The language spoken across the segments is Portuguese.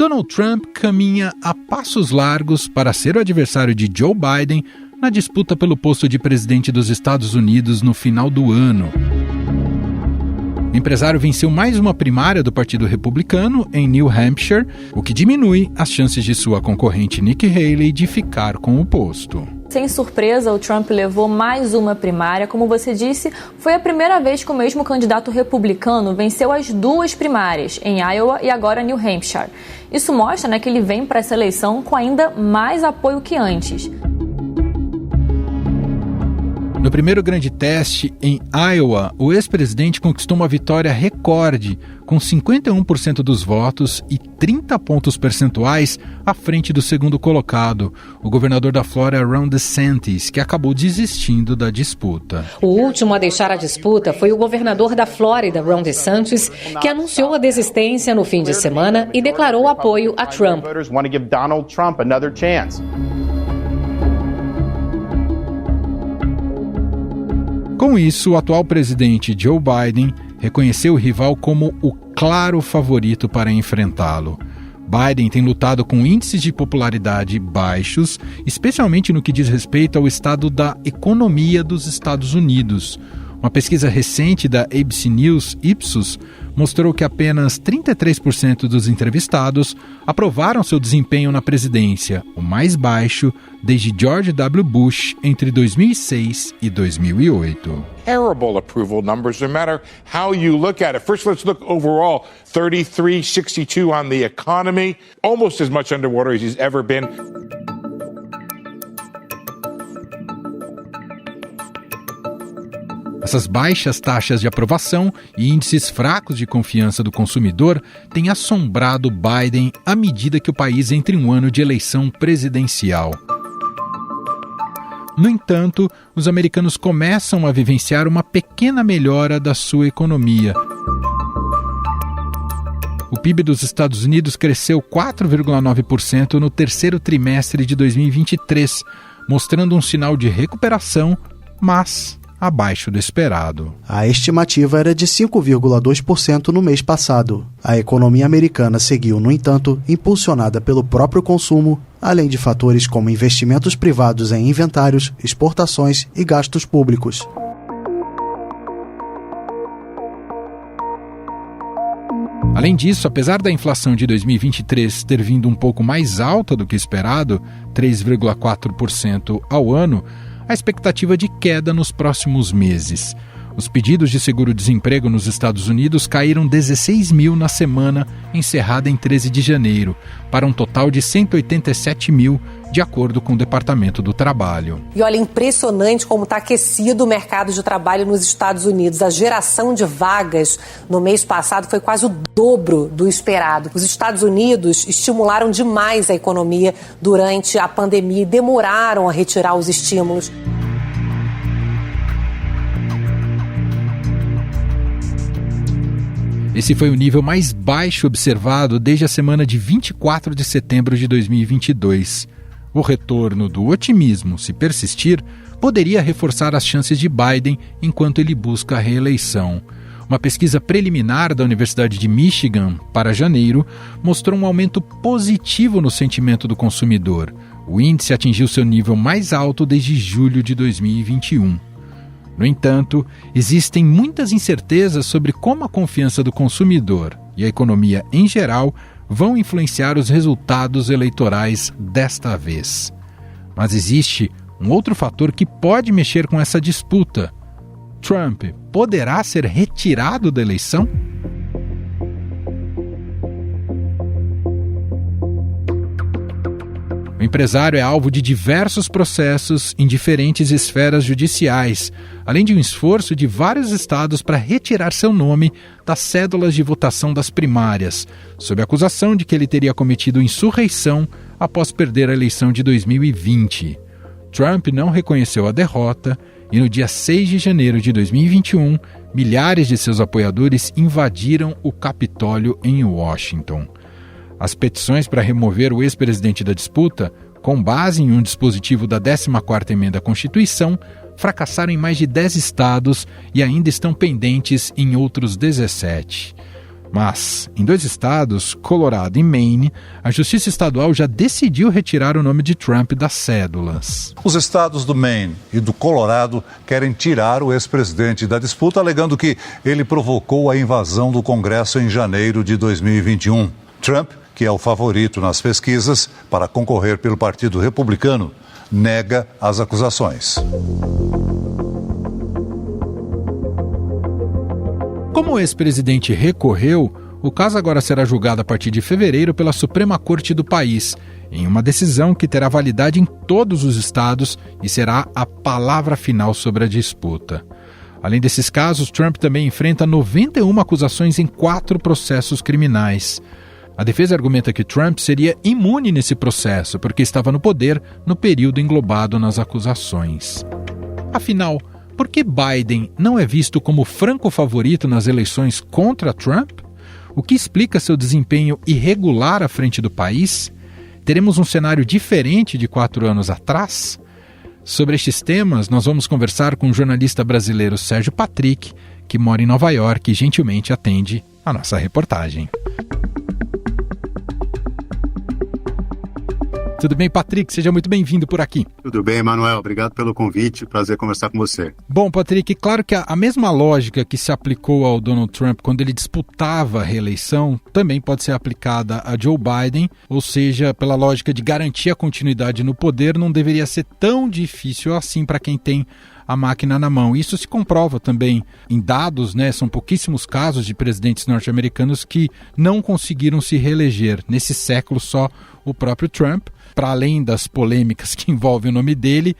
Donald Trump caminha a passos largos para ser o adversário de Joe Biden na disputa pelo posto de presidente dos Estados Unidos no final do ano. O empresário venceu mais uma primária do Partido Republicano em New Hampshire, o que diminui as chances de sua concorrente Nikki Haley de ficar com o posto. Sem surpresa, o Trump levou mais uma primária. Como você disse, foi a primeira vez que o mesmo candidato republicano venceu as duas primárias, em Iowa e agora New Hampshire. Isso mostra, que ele vem para essa eleição com ainda mais apoio que antes. No primeiro grande teste, em Iowa, o ex-presidente conquistou uma vitória recorde, com 51% dos votos e 30 pontos percentuais à frente do segundo colocado, o governador da Flórida, Ron DeSantis, que acabou desistindo da disputa. O último a deixar a disputa foi o governador da Flórida, Ron DeSantis, que anunciou a desistência no fim de semana e declarou apoio a Trump. Com isso, o atual presidente Joe Biden reconheceu o rival como o claro favorito para enfrentá-lo. Biden tem lutado com índices de popularidade baixos, especialmente no que diz respeito ao estado da economia dos Estados Unidos. Uma pesquisa recente da ABC News Ipsos mostrou que apenas 33% dos entrevistados aprovaram seu desempenho na presidência, o mais baixo desde George W. Bush entre 2006 e 2008. Terrible approval numbers, no matter how you look at it. First, let's look overall. 33-62 on the economy, almost as much underwater as he's ever been. Essas baixas taxas de aprovação e índices fracos de confiança do consumidor têm assombrado Biden à medida que o país entra em um ano de eleição presidencial. No entanto, os americanos começam a vivenciar uma pequena melhora da sua economia. O PIB dos Estados Unidos cresceu 4,9% no terceiro trimestre de 2023, mostrando um sinal de recuperação, mas abaixo do esperado. A estimativa era de 5,2% no mês passado. A economia americana seguiu, no entanto, impulsionada pelo próprio consumo, além de fatores como investimentos privados em inventários, exportações e gastos públicos. Além disso, apesar da inflação de 2023 ter vindo um pouco mais alta do que esperado, 3,4% ao ano, a expectativa de queda nos próximos meses. Os pedidos de seguro-desemprego nos Estados Unidos caíram 16 mil na semana encerrada em 13 de janeiro, para um total de 187 mil, de acordo com o Departamento do Trabalho. E olha, impressionante como está aquecido o mercado de trabalho nos Estados Unidos. A geração de vagas no mês passado foi quase o dobro do esperado. Os Estados Unidos estimularam demais a economia durante a pandemia e demoraram a retirar os estímulos. Esse foi o nível mais baixo observado desde a semana de 24 de setembro de 2022. O retorno do otimismo, se persistir, poderia reforçar as chances de Biden enquanto ele busca a reeleição. Uma pesquisa preliminar da Universidade de Michigan para janeiro mostrou um aumento positivo no sentimento do consumidor. O índice atingiu seu nível mais alto desde julho de 2021. No entanto, existem muitas incertezas sobre como a confiança do consumidor e a economia em geral vão influenciar os resultados eleitorais desta vez. Mas existe um outro fator que pode mexer com essa disputa. Trump poderá ser retirado da eleição? O empresário é alvo de diversos processos em diferentes esferas judiciais, além de um esforço de vários estados para retirar seu nome das cédulas de votação das primárias, sob a acusação de que ele teria cometido insurreição após perder a eleição de 2020. Trump não reconheceu a derrota e no dia 6 de janeiro de 2021, milhares de seus apoiadores invadiram o Capitólio em Washington. As petições para remover o ex-presidente da disputa, com base em um dispositivo da 14ª Emenda à Constituição, fracassaram em mais de 10 estados e ainda estão pendentes em outros 17. Mas, em 2 estados, Colorado e Maine, a Justiça Estadual já decidiu retirar o nome de Trump das cédulas. Os estados do Maine e do Colorado querem tirar o ex-presidente da disputa, alegando que ele provocou a invasão do Congresso em janeiro de 2021. Trump, que é o favorito nas pesquisas para concorrer pelo Partido Republicano, nega as acusações. Como o ex-presidente recorreu, o caso agora será julgado a partir de fevereiro pela Suprema Corte do país, em uma decisão que terá validade em todos os estados e será a palavra final sobre a disputa. Além desses casos, Trump também enfrenta 91 acusações em 4 processos criminais. A defesa argumenta que Trump seria imune nesse processo porque estava no poder no período englobado nas acusações. Afinal, por que Biden não é visto como franco favorito nas eleições contra Trump? O que explica seu desempenho irregular à frente do país? Teremos um cenário diferente de 4 anos atrás? Sobre estes temas, nós vamos conversar com o jornalista brasileiro Sérgio Patrick, que mora em Nova York e gentilmente atende a nossa reportagem. Tudo bem, Patrick? Seja muito bem-vindo por aqui. Tudo bem, Manuel. Obrigado pelo convite. Prazer conversar com você. Bom, Patrick, claro que a mesma lógica que se aplicou ao Donald Trump quando ele disputava a reeleição também pode ser aplicada a Joe Biden, ou seja, pela lógica de garantir a continuidade no poder, não deveria ser tão difícil assim para quem tem a máquina na mão. Isso se comprova também em dados, né? São pouquíssimos casos de presidentes norte-americanos que não conseguiram se reeleger. Nesse século, só o próprio Trump. Para além das polêmicas que envolvem o nome dele,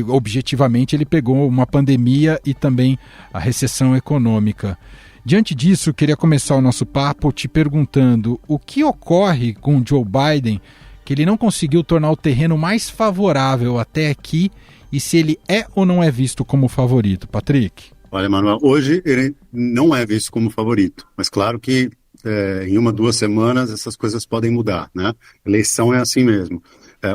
objetivamente, ele pegou uma pandemia e também a recessão econômica. Diante disso, queria começar o nosso papo te perguntando o que ocorre com Joe Biden, que ele não conseguiu tornar o terreno mais favorável até aqui, e se ele é ou não é visto como favorito. Patrick? Olha, Manuel, hoje ele não é visto como favorito, mas claro que em 1, 2 semanas essas coisas podem mudar, né? Eleição é assim mesmo.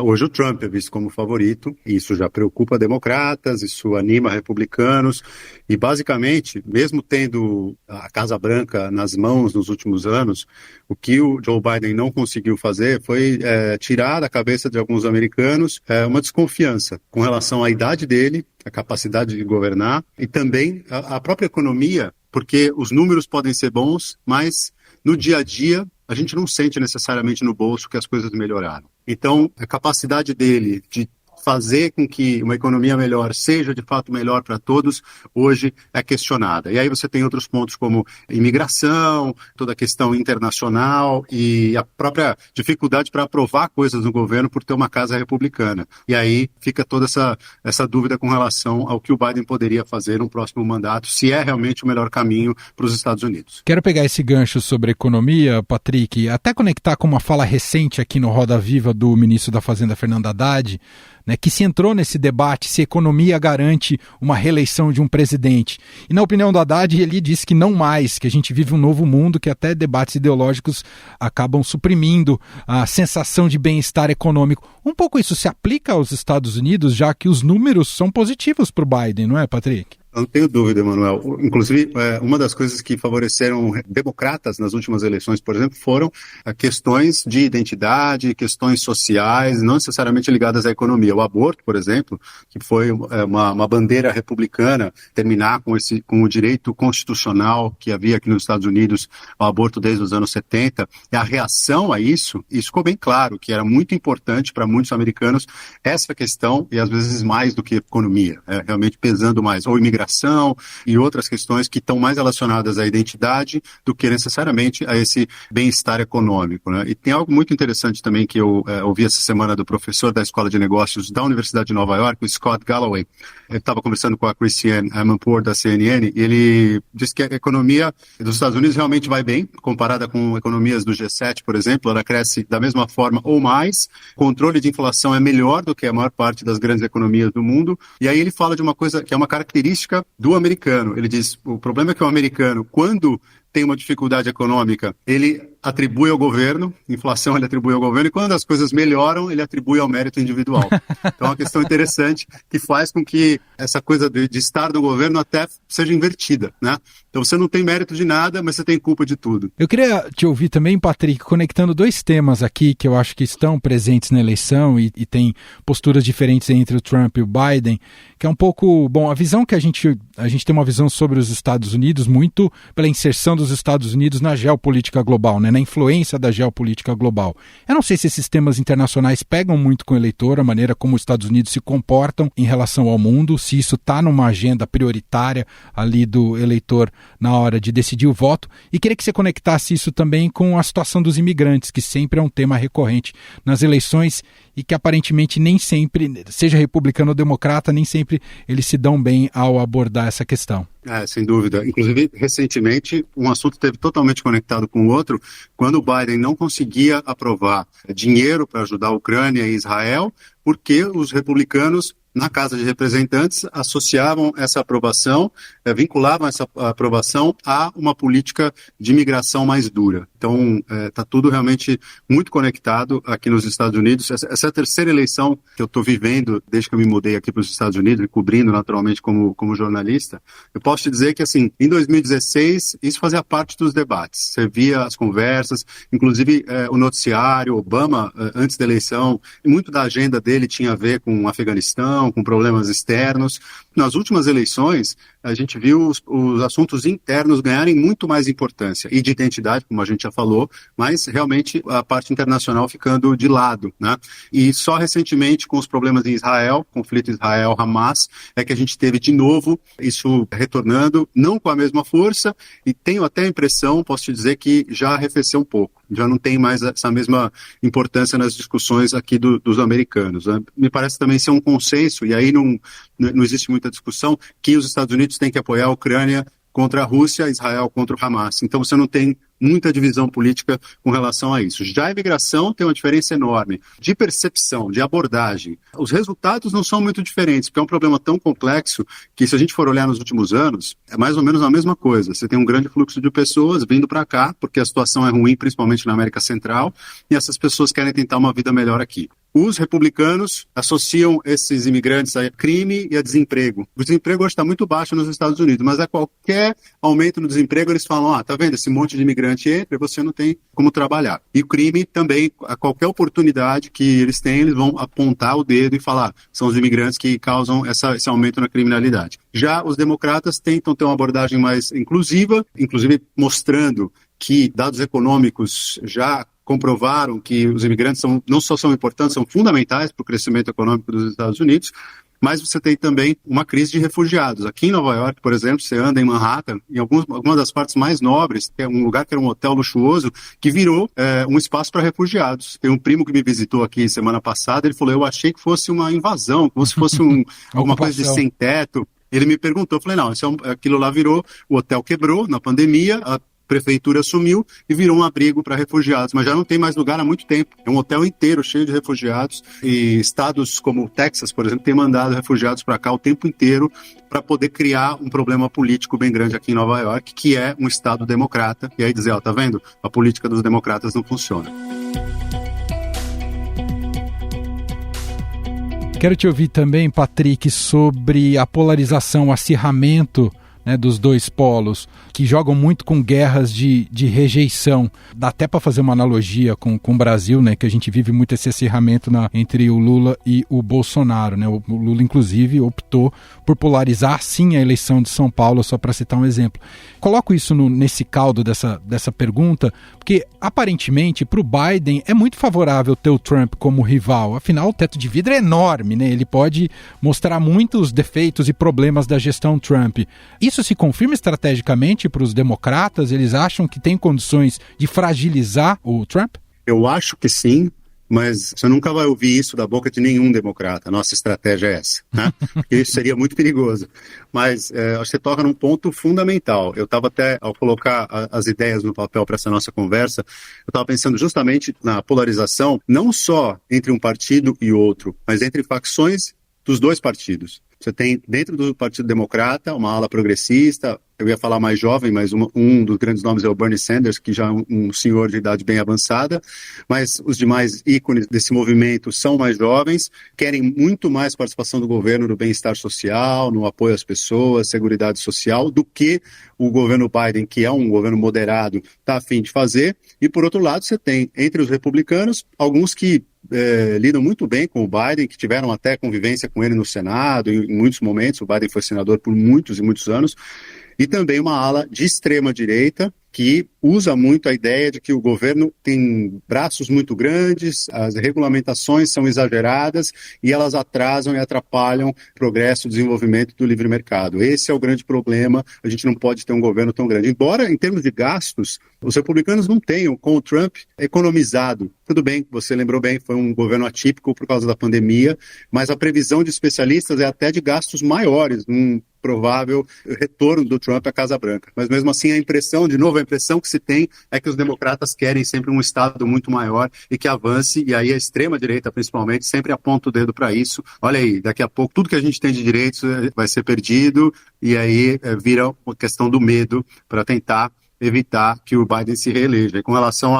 Hoje o Trump é visto como favorito, e isso já preocupa democratas, isso anima republicanos, e basicamente, mesmo tendo a Casa Branca nas mãos nos últimos anos, o que o Joe Biden não conseguiu fazer foi tirar da cabeça de alguns americanos uma desconfiança com relação à idade dele, a capacidade de governar, e também a própria economia, porque os números podem ser bons, mas no dia a dia a gente não sente necessariamente no bolso que as coisas melhoraram. Então, a capacidade dele de fazer com que uma economia melhor seja de fato melhor para todos, hoje é questionada. E aí você tem outros pontos como imigração, toda a questão internacional e a própria dificuldade para aprovar coisas no governo por ter uma casa republicana. E aí fica toda essa dúvida com relação ao que o Biden poderia fazer no próximo mandato, se é realmente o melhor caminho para os Estados Unidos. Quero pegar esse gancho sobre economia, Patrick, até conectar com uma fala recente aqui no Roda Viva do ministro da Fazenda, Fernando Haddad, né, que se entrou nesse debate se a economia garante uma reeleição de um presidente. E na opinião do Haddad, ele disse que não mais, que a gente vive um novo mundo, que até debates ideológicos acabam suprimindo a sensação de bem-estar econômico. Um pouco isso se aplica aos Estados Unidos, já que os números são positivos para o Biden, não é, Patrick? Não tenho dúvida, Manuel. Inclusive, uma das coisas que favoreceram democratas nas últimas eleições, por exemplo, foram questões de identidade, questões sociais, não necessariamente ligadas à economia. O aborto, por exemplo, que foi uma bandeira republicana, terminar com o direito constitucional que havia aqui nos Estados Unidos ao aborto desde os anos 70, e a reação a isso ficou bem claro que era muito importante para muitos americanos essa questão, e às vezes mais do que economia, realmente pesando mais, ou imigração, e outras questões que estão mais relacionadas à identidade do que necessariamente a esse bem-estar econômico, né? E tem algo muito interessante também que eu ouvi essa semana do professor da Escola de Negócios da Universidade de Nova York, o Scott Galloway. Ele estava conversando com a Christiane Amanpour da CNN, e ele disse que a economia dos Estados Unidos realmente vai bem, comparada com economias do G7, por exemplo, ela cresce da mesma forma ou mais, o controle de inflação é melhor do que a maior parte das grandes economias do mundo, e aí ele fala de uma coisa que é uma característica do americano. Ele diz, o problema é que o americano, quando tem uma dificuldade econômica, ele atribui ao governo, inflação ele atribui ao governo, e quando as coisas melhoram, ele atribui ao mérito individual. Então é uma questão interessante que faz com que essa coisa de estar no governo até seja invertida, né? Então você não tem mérito de nada, mas você tem culpa de tudo. Eu queria te ouvir também, Patrick, conectando dois temas aqui que eu acho que estão presentes na eleição e tem posturas diferentes entre o Trump e o Biden, que é um pouco, bom, a visão que a gente tem uma visão sobre os Estados Unidos muito pela inserção dos Estados Unidos na geopolítica global, né, na influência da geopolítica global. Eu não sei se esses temas internacionais pegam muito com o eleitor, a maneira como os Estados Unidos se comportam em relação ao mundo, se isso está numa agenda prioritária ali do eleitor na hora de decidir o voto, e queria que você conectasse isso também com a situação dos imigrantes, que sempre é um tema recorrente nas eleições e que aparentemente nem sempre, seja republicano ou democrata, nem sempre eles se dão bem ao abordar essa questão. Sem dúvida. Inclusive, recentemente, um assunto esteve totalmente conectado com o outro, quando o Biden não conseguia aprovar dinheiro para ajudar a Ucrânia e Israel, porque os republicanos, na Casa de Representantes, associavam essa aprovação, vinculavam essa aprovação a uma política de imigração mais dura. Então, está tudo realmente muito conectado aqui nos Estados Unidos. Essa é a terceira eleição que eu estou vivendo desde que eu me mudei aqui para os Estados Unidos e cobrindo naturalmente como jornalista. Eu posso te dizer que, assim, em 2016, isso fazia parte dos debates. Você via as conversas, inclusive o noticiário, Obama, antes da eleição, muito da agenda dele tinha a ver com o Afeganistão, com problemas externos. Nas últimas eleições, a gente viu os assuntos internos ganharem muito mais importância, e de identidade, como a gente já falou, mas realmente a parte internacional ficando de lado, né? E só recentemente, com os problemas em Israel, conflito Israel-Hamas, é que a gente teve de novo isso retornando, não com a mesma força, e tenho até a impressão, posso te dizer, que já arrefeceu um pouco. Já não tem mais essa mesma importância nas discussões aqui dos americanos, né? Me parece também ser um consenso, e aí não existe muita discussão, que os Estados Unidos têm que apoiar a Ucrânia contra a Rússia, Israel contra o Hamas. Então você não tem muita divisão política com relação a isso. Já a imigração tem uma diferença enorme de percepção, de abordagem. Os resultados não são muito diferentes, porque é um problema tão complexo que, se a gente for olhar nos últimos anos, é mais ou menos a mesma coisa. Você tem um grande fluxo de pessoas vindo para cá, porque a situação é ruim, principalmente na América Central, e essas pessoas querem tentar uma vida melhor aqui. Os republicanos associam esses imigrantes a crime e a desemprego. O desemprego hoje está muito baixo nos Estados Unidos, mas a qualquer aumento no desemprego eles falam, tá vendo, esse monte de imigrante entra e você não tem como trabalhar. E o crime também, a qualquer oportunidade que eles têm, eles vão apontar o dedo e falar, são os imigrantes que causam esse aumento na criminalidade. Já os democratas tentam ter uma abordagem mais inclusiva, inclusive mostrando que dados econômicos já comprovaram que os imigrantes não só são importantes, são fundamentais para o crescimento econômico dos Estados Unidos, mas você tem também uma crise de refugiados. Aqui em Nova York, por exemplo, você anda em Manhattan, em algumas das partes mais nobres, tem um lugar que era um hotel luxuoso, que virou um espaço para refugiados. Tem um primo que me visitou aqui semana passada, ele falou, eu achei que fosse uma invasão, como se fosse alguma coisa de sem teto. Ele me perguntou, eu falei, não, aquilo lá virou, o hotel quebrou na pandemia, a prefeitura assumiu e virou um abrigo para refugiados, mas já não tem mais lugar há muito tempo. É um hotel inteiro cheio de refugiados, e estados como o Texas, por exemplo, têm mandado refugiados para cá o tempo inteiro para poder criar um problema político bem grande aqui em Nova York, que é um estado democrata, e aí dizer, tá vendo? A política dos democratas não funciona. Quero te ouvir também, Patrick, sobre a polarização, o acirramento, né, dos dois polos, que jogam muito com guerras de rejeição. Dá até para fazer uma analogia com o Brasil, né, que a gente vive muito esse acirramento entre o Lula e o Bolsonaro. Né? O Lula, inclusive, optou por polarizar, sim, a eleição de São Paulo, só para citar um exemplo. Coloco isso nesse caldo dessa pergunta, porque, aparentemente, para o Biden é muito favorável ter o Trump como rival. Afinal, o teto de vidro é enorme, né? Ele pode mostrar muitos defeitos e problemas da gestão Trump. Isso se confirma estrategicamente para os democratas? Eles acham que tem condições de fragilizar o Trump? Eu acho que sim, mas você nunca vai ouvir isso da boca de nenhum democrata. Nossa estratégia é essa, né? Porque isso seria muito perigoso. Mas acho que você toca num ponto fundamental. Eu estava até, ao colocar as ideias no papel para essa nossa conversa, eu estava pensando justamente na polarização, não só entre um partido e outro, mas entre facções dos dois partidos. Você tem dentro do Partido Democrata uma ala progressista, eu ia falar mais jovem, mas um dos grandes nomes é o Bernie Sanders, que já é um senhor de idade bem avançada, mas os demais ícones desse movimento são mais jovens, querem muito mais participação do governo no bem-estar social, no apoio às pessoas, seguridade social, do que o governo Biden, que é um governo moderado, está a fim de fazer. E, por outro lado, você tem, entre os republicanos, alguns que lidam muito bem com o Biden, que tiveram até convivência com ele no Senado, em muitos momentos. O Biden foi senador por muitos e muitos anos. E também uma ala de extrema-direita que usa muito a ideia de que o governo tem braços muito grandes, as regulamentações são exageradas e elas atrasam e atrapalham o progresso e o desenvolvimento do livre mercado. Esse é o grande problema, a gente não pode ter um governo tão grande. Embora, em termos de gastos, os republicanos não tenham, com o Trump, economizado. Tudo bem, você lembrou bem, foi um governo atípico por causa da pandemia, mas a previsão de especialistas é até de gastos maiores, num provável retorno do Trump à Casa Branca. Mas mesmo assim, a impressão que se tem é que os democratas querem sempre um Estado muito maior e que avance, e aí a extrema-direita, principalmente, sempre aponta o dedo para isso. Olha aí, daqui a pouco tudo que a gente tem de direitos vai ser perdido, e aí vira uma questão do medo para tentar evitar que o Biden se reeleja. E com relação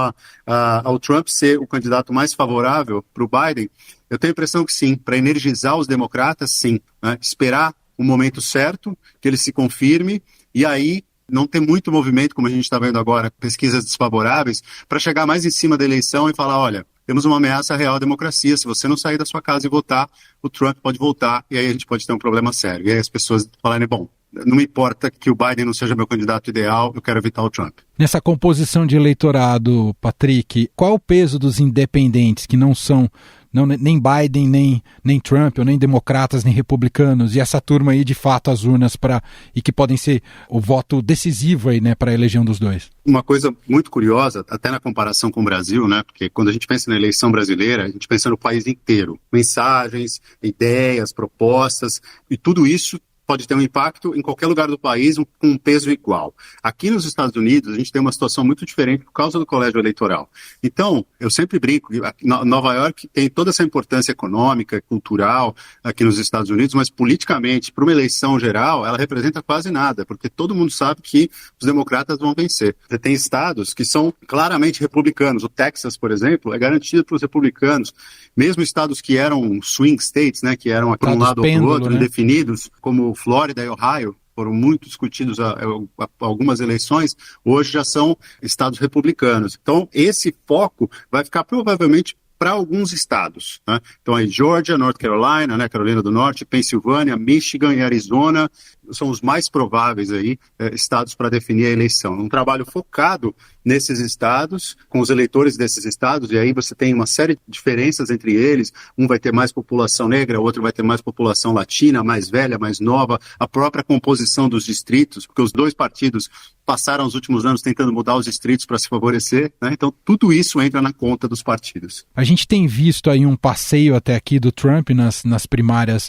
ao Trump ser o candidato mais favorável para o Biden, eu tenho a impressão que sim, para energizar os democratas, sim, né? Esperar o momento certo, que ele se confirme, e aí não ter muito movimento, como a gente está vendo agora, pesquisas desfavoráveis, para chegar mais em cima da eleição e falar, olha, temos uma ameaça real à democracia, se você não sair da sua casa e votar, o Trump pode voltar, e aí a gente pode ter um problema sério. E aí as pessoas falarem, bom, não me importa que o Biden não seja meu candidato ideal, eu quero evitar o Trump. Nessa composição de eleitorado, Patrick, qual o peso dos independentes que não são nem Biden, nem Trump, ou nem democratas, nem republicanos, e essa turma aí, de fato, as urnas e que podem ser o voto decisivo aí, né, para a eleição dos dois? Uma coisa muito curiosa, até na comparação com o Brasil, né, porque quando a gente pensa na eleição brasileira, a gente pensa no país inteiro. Mensagens, ideias, propostas, e tudo isso pode ter um impacto em qualquer lugar do país com um peso igual. Aqui nos Estados Unidos, a gente tem uma situação muito diferente por causa do colégio eleitoral. Então, eu sempre brinco que Nova York tem toda essa importância econômica, cultural aqui nos Estados Unidos, mas politicamente, para uma eleição geral, ela representa quase nada, porque todo mundo sabe que os democratas vão vencer. Você tem estados que são claramente republicanos. O Texas, por exemplo, é garantido para os republicanos. Mesmo estados que eram swing states, né, que eram para um lado ou para o outro, indefinidos, como Flórida e Ohio, foram muito discutidos algumas eleições, hoje já são estados republicanos. Então, esse foco vai ficar provavelmente para alguns estados, né? Então, aí Georgia, North Carolina, né, Carolina do Norte, Pensilvânia, Michigan e Arizona são os mais prováveis aí, estados para definir a eleição. Um trabalho focado nesses estados, com os eleitores desses estados, e aí você tem uma série de diferenças entre eles. Um vai ter mais população negra, o outro vai ter mais população latina, mais velha, mais nova, a própria composição dos distritos, porque os dois partidos passaram os últimos anos tentando mudar os distritos para se favorecer, né? Então tudo isso entra na conta dos partidos. A gente tem visto aí um passeio até aqui do Trump nas primárias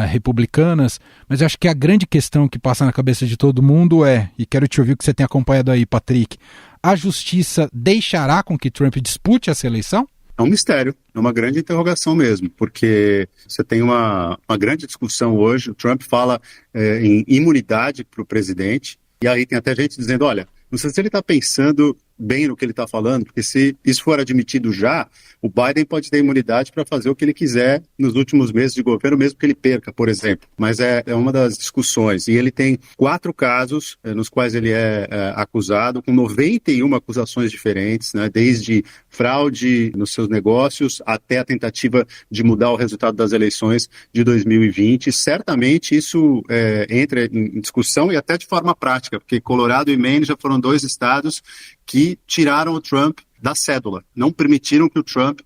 republicanas, mas eu acho que a grande questão que passa na cabeça de todo mundo e quero te ouvir o que você tem acompanhado aí, Patrick, a justiça deixará com que Trump dispute essa eleição? É um mistério, é uma grande interrogação mesmo, porque você tem uma grande discussão hoje, o Trump fala em imunidade para o presidente, e aí tem até gente dizendo, olha, não sei se ele está pensando bem no que ele está falando, porque se isso for admitido já, o Biden pode ter imunidade para fazer o que ele quiser nos últimos meses de governo, mesmo que ele perca, por exemplo. Mas é uma das discussões. E ele tem 4 casos nos quais ele é acusado, com 91 acusações diferentes, né, desde fraude nos seus negócios até a tentativa de mudar o resultado das eleições de 2020. Certamente isso entra em discussão e até de forma prática, porque Colorado e Maine já foram 2 estados que tiraram o Trump da cédula, não permitiram que o Trump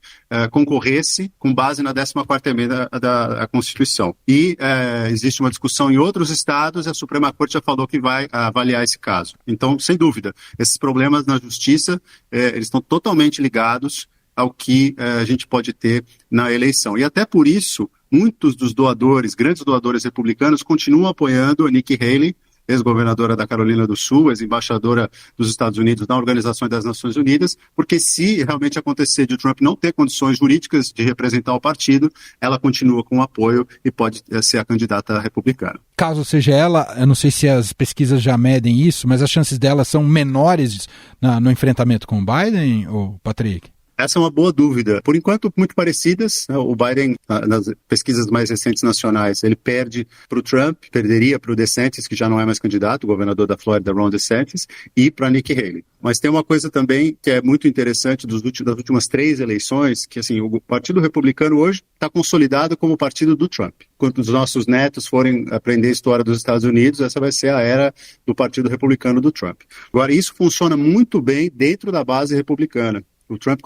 concorresse com base na 14ª emenda da Constituição. E existe uma discussão em outros estados e a Suprema Corte já falou que vai avaliar esse caso. Então, sem dúvida, esses problemas na justiça, eles estão totalmente ligados ao que a gente pode ter na eleição. E até por isso, muitos dos doadores, grandes doadores republicanos, continuam apoiando a Nikki Haley, ex-governadora da Carolina do Sul, ex-embaixadora dos Estados Unidos na Organização das Nações Unidas, porque se realmente acontecer de o Trump não ter condições jurídicas de representar o partido, ela continua com apoio e pode ser a candidata republicana. Caso seja ela, eu não sei se as pesquisas já medem isso, mas as chances dela são menores no enfrentamento com o Biden, ou Patrick? Essa é uma boa dúvida. Por enquanto, muito parecidas. O Biden, nas pesquisas mais recentes nacionais, ele perde para o Trump, perderia para o DeSantis, que já não é mais candidato, o governador da Flórida, Ron DeSantis, e para Nikki Haley. Mas tem uma coisa também que é muito interessante das últimas 3 eleições, que assim, o Partido Republicano hoje está consolidado como o partido do Trump. Quando os nossos netos forem aprender a história dos Estados Unidos, essa vai ser a era do Partido Republicano do Trump. Agora, isso funciona muito bem dentro da base republicana. O Trump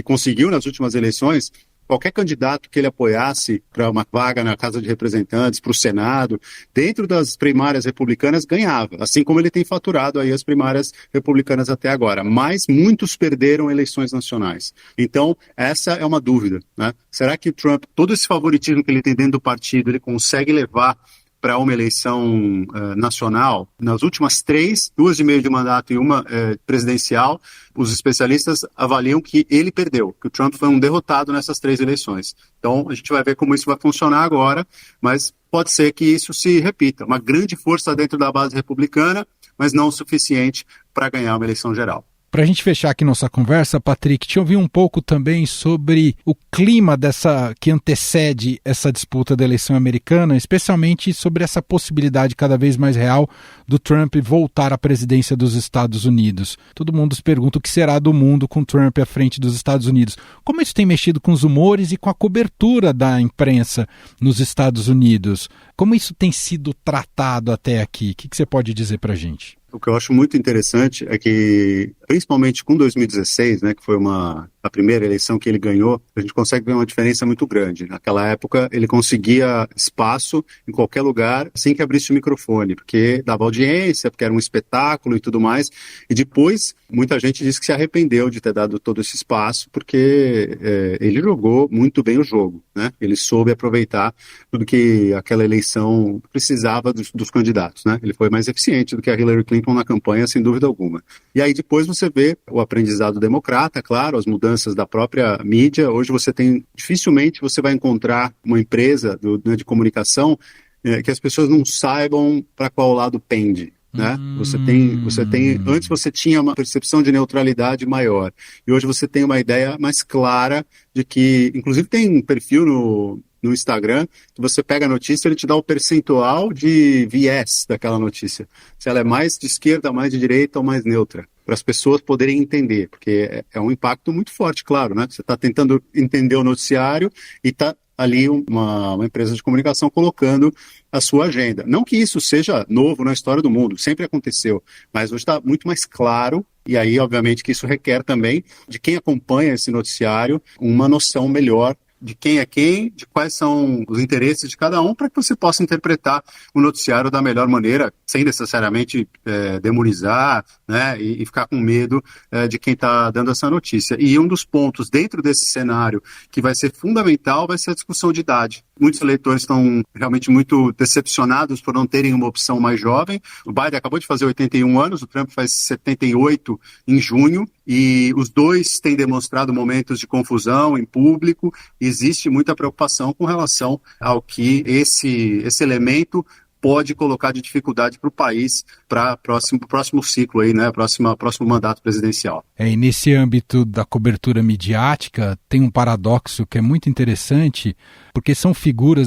conseguiu nas últimas eleições, qualquer candidato que ele apoiasse para uma vaga na Casa de Representantes, para o Senado, dentro das primárias republicanas ganhava, assim como ele tem faturado aí as primárias republicanas até agora. Mas muitos perderam eleições nacionais. Então, essa é uma dúvida, né? Será que o Trump, todo esse favoritismo que ele tem dentro do partido, ele consegue levar para uma eleição nacional? Nas últimas 3, 2,5 de mandato e uma presidencial, os especialistas avaliam que ele perdeu, que o Trump foi um derrotado nessas 3 eleições. Então, a gente vai ver como isso vai funcionar agora, mas pode ser que isso se repita. Uma grande força dentro da base republicana, mas não o suficiente para ganhar uma eleição geral. Para a gente fechar aqui nossa conversa, Patrick, te ouvi um pouco também sobre o clima que antecede essa disputa da eleição americana, especialmente sobre essa possibilidade cada vez mais real do Trump voltar à presidência dos Estados Unidos. Todo mundo se pergunta o que será do mundo com Trump à frente dos Estados Unidos. Como isso tem mexido com os humores e com a cobertura da imprensa nos Estados Unidos? Como isso tem sido tratado até aqui? O que você pode dizer para a gente? O que eu acho muito interessante é que, principalmente com 2016, né, que foi a primeira eleição que ele ganhou, a gente consegue ver uma diferença muito grande. Naquela época, ele conseguia espaço em qualquer lugar, sem que abrisse o microfone, porque dava audiência, porque era um espetáculo e tudo mais. E depois, muita gente disse que se arrependeu de ter dado todo esse espaço, porque ele jogou muito bem o jogo, né? Ele soube aproveitar tudo que aquela eleição precisava dos candidatos, né? Ele foi mais eficiente do que a Hillary Clinton na campanha, sem dúvida alguma. E aí depois você vê o aprendizado democrata, claro, as mudanças da própria mídia. Hoje dificilmente você vai encontrar uma empresa de comunicação que as pessoas não saibam para qual lado pende. Né? Antes você tinha uma percepção de neutralidade maior, e hoje você tem uma ideia mais clara de que, inclusive tem um perfil no Instagram, que você pega a notícia, ele te dá o percentual de viés daquela notícia, se ela é mais de esquerda, mais de direita ou mais neutra, para as pessoas poderem entender, porque é um impacto muito forte, claro, né? Você está tentando entender o noticiário e está ali uma empresa de comunicação colocando a sua agenda. Não que isso seja novo na história do mundo, sempre aconteceu, mas hoje está muito mais claro, e aí, obviamente, que isso requer também de quem acompanha esse noticiário uma noção melhor de quem é quem, de quais são os interesses de cada um, para que você possa interpretar o noticiário da melhor maneira, sem necessariamente demonizar, né, e ficar com medo de quem está dando essa notícia. E um dos pontos dentro desse cenário que vai ser fundamental vai ser a discussão de idade. Muitos eleitores estão realmente muito decepcionados por não terem uma opção mais jovem. O Biden acabou de fazer 81 anos, o Trump faz 78 em junho, e os dois têm demonstrado momentos de confusão em público. Existe muita preocupação com relação ao que esse elemento pode colocar de dificuldade para o país para o próximo ciclo aí, né? Próximo mandato presidencial. E nesse âmbito da cobertura midiática, tem um paradoxo que é muito interessante, porque são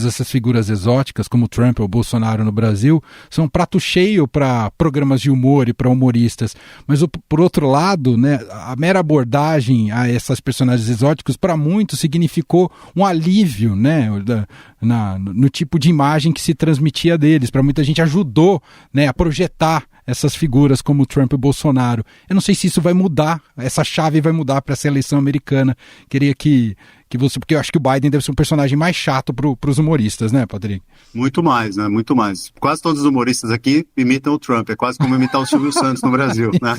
essas figuras exóticas, como Trump ou Bolsonaro no Brasil, são um prato cheio para programas de humor e para humoristas. Mas, por outro lado, né, a mera abordagem a essas personagens exóticos, para muitos, significou um alívio, né, no tipo de imagem que se transmitia deles. Para muita gente ajudou, né, a projetar essas figuras como Trump e Bolsonaro. Eu não sei se isso vai mudar, essa chave vai mudar para essa eleição americana. Queria que você... Porque eu acho que o Biden deve ser um personagem mais chato para os humoristas, né, Patrick? Muito mais, né? Muito mais. Quase todos os humoristas aqui imitam o Trump. É quase como imitar o Silvio Santos no Brasil, né?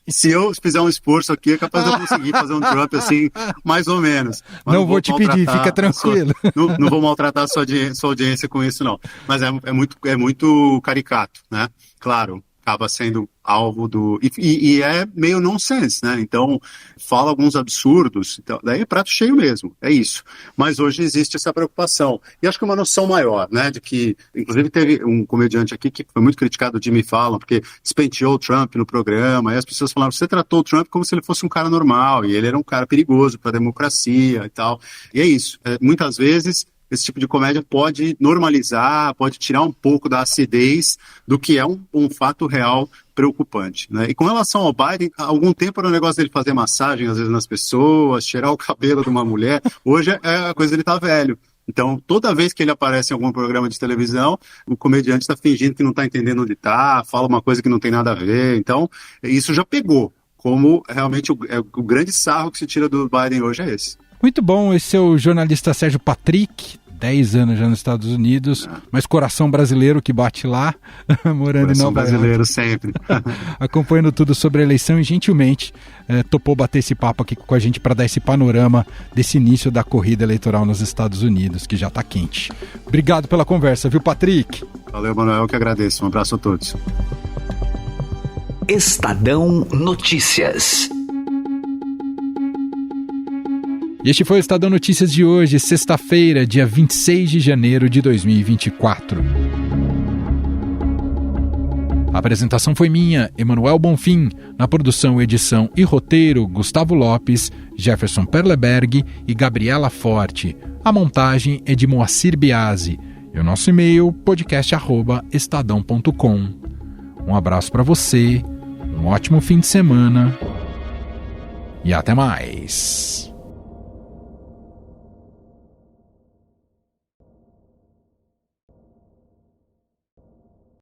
Se eu fizer um esforço aqui, é capaz de eu conseguir fazer um Trump assim, mais ou menos. Mas não vou te pedir, fica tranquilo. Não vou maltratar a sua audiência com isso, não. Mas é muito caricato, né? Claro, acaba sendo alvo do... E é meio nonsense, né? Então, fala alguns absurdos, então, daí é prato cheio mesmo, é isso. Mas hoje existe essa preocupação. E acho que uma noção maior, né? De que, inclusive teve um comediante aqui que foi muito criticado, o Jimmy Fallon, porque despenteou o Trump no programa, e as pessoas falavam, você tratou o Trump como se ele fosse um cara normal, e ele era um cara perigoso para a democracia e tal. E é isso. Muitas vezes... esse tipo de comédia pode normalizar, pode tirar um pouco da acidez do que é um fato real preocupante, né? E com relação ao Biden, há algum tempo era o negócio dele fazer massagem, às vezes, nas pessoas, cheirar o cabelo de uma mulher. Hoje é a coisa dele tá velho. Então, toda vez que ele aparece em algum programa de televisão, o comediante está fingindo que não está entendendo onde está, fala uma coisa que não tem nada a ver. Então, isso já pegou, como realmente o grande sarro que se tira do Biden hoje é esse. Muito bom, esse é o jornalista Sérgio Patrick, 10 anos já nos Estados Unidos, mas coração brasileiro que bate lá, morando coração em Nova York. Brasileiro sempre. Acompanhando tudo sobre a eleição e gentilmente topou bater esse papo aqui com a gente para dar esse panorama desse início da corrida eleitoral nos Estados Unidos, que já está quente. Obrigado pela conversa, viu, Patrick? Valeu, Manuel, eu que agradeço. Um abraço a todos. Estadão Notícias. E este foi o Estadão Notícias de hoje, sexta-feira, dia 26 de janeiro de 2024. A apresentação foi minha, Emanuel Bonfim. Na produção, edição e roteiro, Gustavo Lopes, Jefferson Perleberg e Gabriela Forte. A montagem é de Moacir Biasi. E o nosso e-mail, podcast@estadão.com. Um abraço para você, um ótimo fim de semana e até mais.